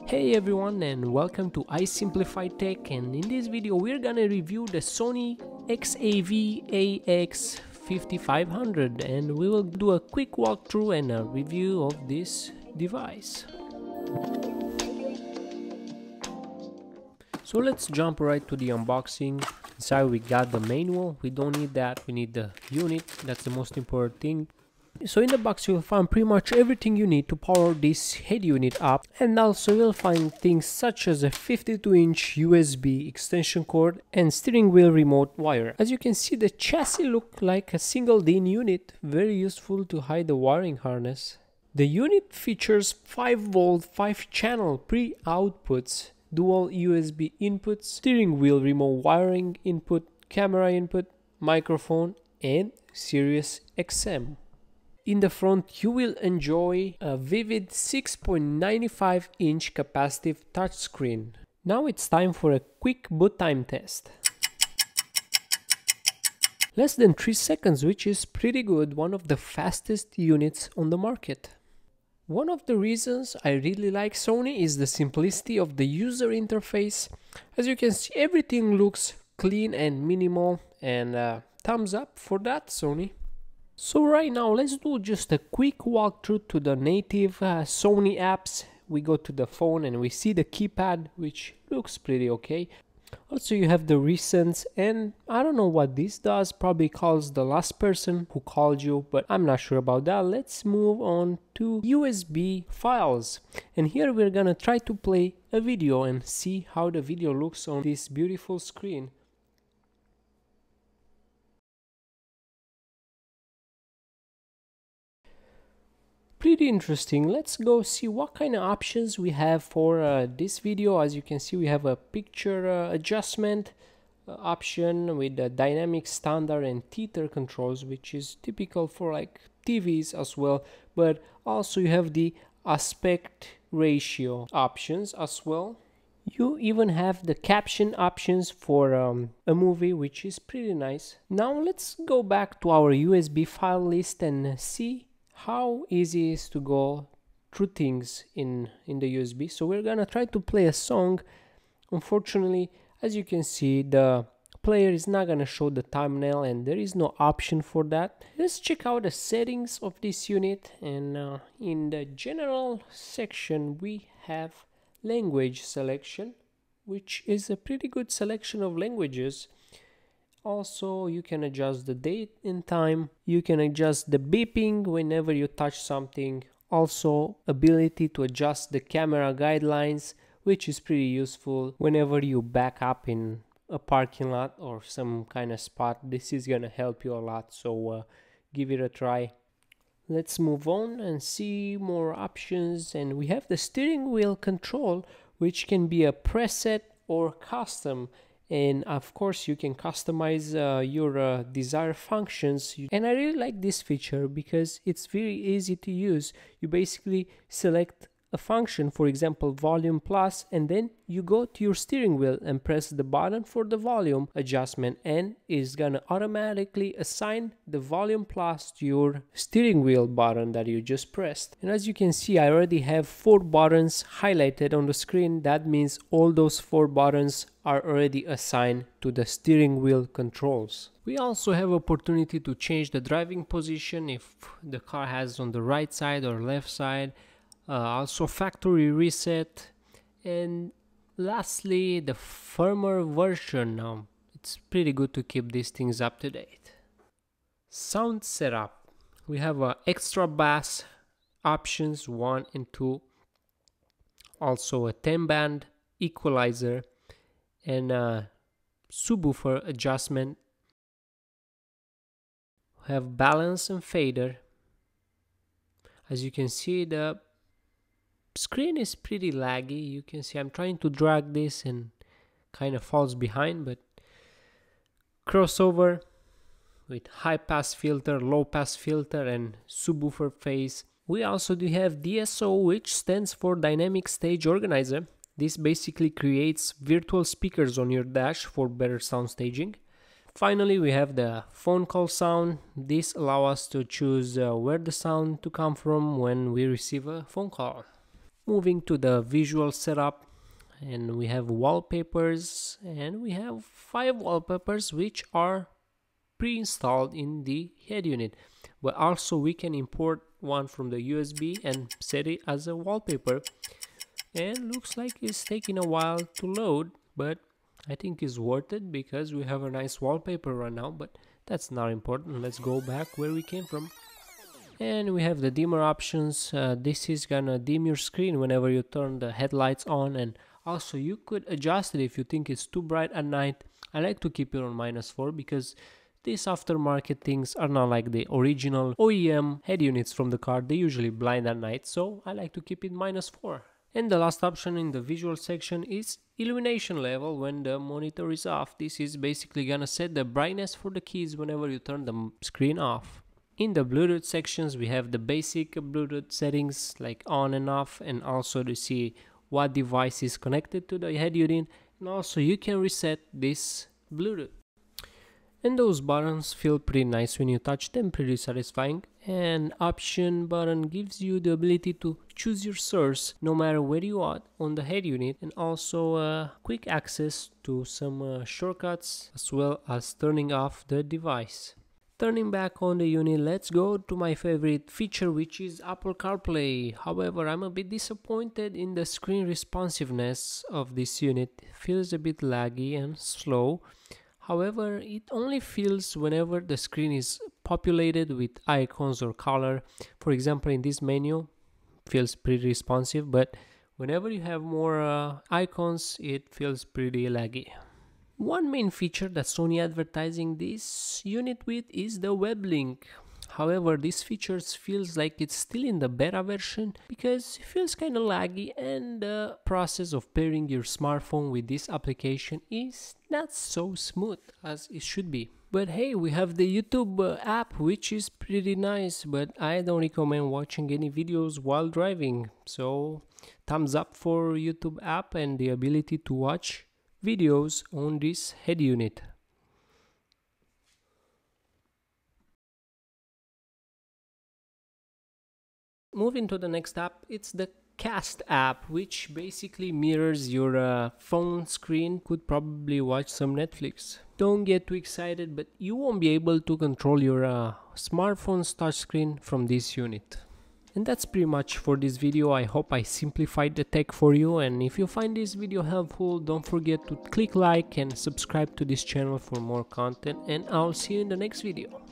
Hey everyone, and welcome to iSimplify Tech, and in this video we're gonna review the Sony XAV-AX5500 and we will do a quick walkthrough and a review of this device. So let's jump right to the unboxing. Inside we got the manual. We don't need that, we need the unit. That's the most important thing. So in the box you'll find pretty much everything you need to power this head unit up, and also you'll find things such as a 52-inch USB extension cord and steering wheel remote wire. As you can see, the chassis looks like a single DIN unit, very useful to hide the wiring harness. The unit features 5V 5-channel pre-outputs, dual USB inputs, steering wheel remote wiring input, camera input, microphone and Sirius XM. In the front you will enjoy a vivid 6.95-inch capacitive touchscreen. Now it's time for a quick boot time test. Less than 3 seconds, which is pretty good, one of the fastest units on the market. One of the reasons I really like Sony is the simplicity of the user interface. As you can see, everything looks clean and minimal, and thumbs up for that, Sony. So right now let's do just a quick walkthrough to the native Sony apps. We go to the phone and we see the keypad, which looks pretty okay. Also you have the recents, and I don't know what this does, probably calls the last person who called you, but I'm not sure about that. Let's move on to USB files, and here we're gonna try to play a video and see how the video looks on this beautiful screen. Pretty interesting. Let's go see what kind of options we have for this video. As you can see, we have a picture adjustment option with the dynamic, standard and tether controls, which is typical for like TVs as well, but also you have the aspect ratio options as well. You even have the caption options for a movie, which is pretty nice. Now let's go back to our USB file list and see how easy it is to go through things in the USB. So we're gonna try to play a song. Unfortunately, as you can see, the player is not gonna show the thumbnail and there is no option for that. Let's check out the settings of this unit, and in the general section we have language selection, which is a pretty good selection of languages. Also, you can adjust the date and time. You can adjust the beeping whenever you touch something. Also, ability to adjust the camera guidelines, which is pretty useful whenever you back up in a parking lot or some kind of spot. This is gonna help you a lot, so give it a try. Let's move on and see more options, and we have the steering wheel control, which can be a preset or custom. And of course you can customize your desired functions, and I really like this feature because it's very easy to use. You basically select a function, for example volume plus, and then you go to your steering wheel and press the button for the volume adjustment, and it's gonna automatically assign the volume plus to your steering wheel button that you just pressed. And as you can see, I already have 4 buttons highlighted on the screen. That means all those 4 buttons are already assigned to the steering wheel controls. We also have opportunity to change the driving position if the car has on the right side or left side. Also factory reset, and lastly the firmware version. It's pretty good to keep these things up to date. Sound setup, we have extra bass options 1 and 2, also a 10-band equalizer and a subwoofer adjustment. We have balance and fader. As you can see, the screen is pretty laggy. You can see I'm trying to drag this and kind of falls behind, but crossover with high pass filter, low pass filter and subwoofer phase. We also do have DSO, which stands for Dynamic Stage Organizer. This basically creates virtual speakers on your dash for better sound staging. Finally, we have the phone call sound. This allows us to choose where the sound to come from when we receive a phone call. Moving to the visual setup, and we have wallpapers, and we have 5 wallpapers which are pre-installed in the head unit, but also we can import one from the USB and set it as a wallpaper. And looks like it's taking a while to load, but I think it's worth it because we have a nice wallpaper right now. But that's not important. Let's go back where we came from. And we have the dimmer options. This is gonna dim your screen whenever you turn the headlights on, and also you could adjust it if you think it's too bright at night. I like to keep it on -4 because these aftermarket things are not like the original OEM head units from the car. They usually blind at night, so I like to keep it -4. And the last option in the visual section is illumination level when the monitor is off. This is basically gonna set the brightness for the keys whenever you turn the screen off. In the Bluetooth sections, we have the basic Bluetooth settings like on and off, and also to see what device is connected to the head unit, and also you can reset this Bluetooth. And those buttons feel pretty nice when you touch them, pretty satisfying. And option button gives you the ability to choose your source no matter where you are on the head unit, and also quick access to some shortcuts, as well as turning off the device. Turning back on the unit, let's go to my favorite feature, which is Apple CarPlay. However, I'm a bit disappointed in the screen responsiveness of this unit. It feels a bit laggy and slow. However, it only feels whenever the screen is populated with icons or color. For example, in this menu, it feels pretty responsive, but whenever you have more icons, it feels pretty laggy. One main feature that Sony advertising this unit with is the web link. However, this feature feels like it's still in the beta version because it feels kind of laggy, and the process of pairing your smartphone with this application is not so smooth as it should be. But hey, we have the YouTube app, which is pretty nice, but I don't recommend watching any videos while driving. So thumbs up for YouTube app and the ability to watch videos on this head unit. Moving to the next app, it's the Cast app, which basically mirrors your phone screen. Could probably watch some Netflix. Don't get too excited, but you won't be able to control your smartphone's touchscreen from this unit. And that's pretty much for this video. I hope I simplified the tech for you, and if you find this video helpful, don't forget to click like and subscribe to this channel for more content, and I'll see you in the next video.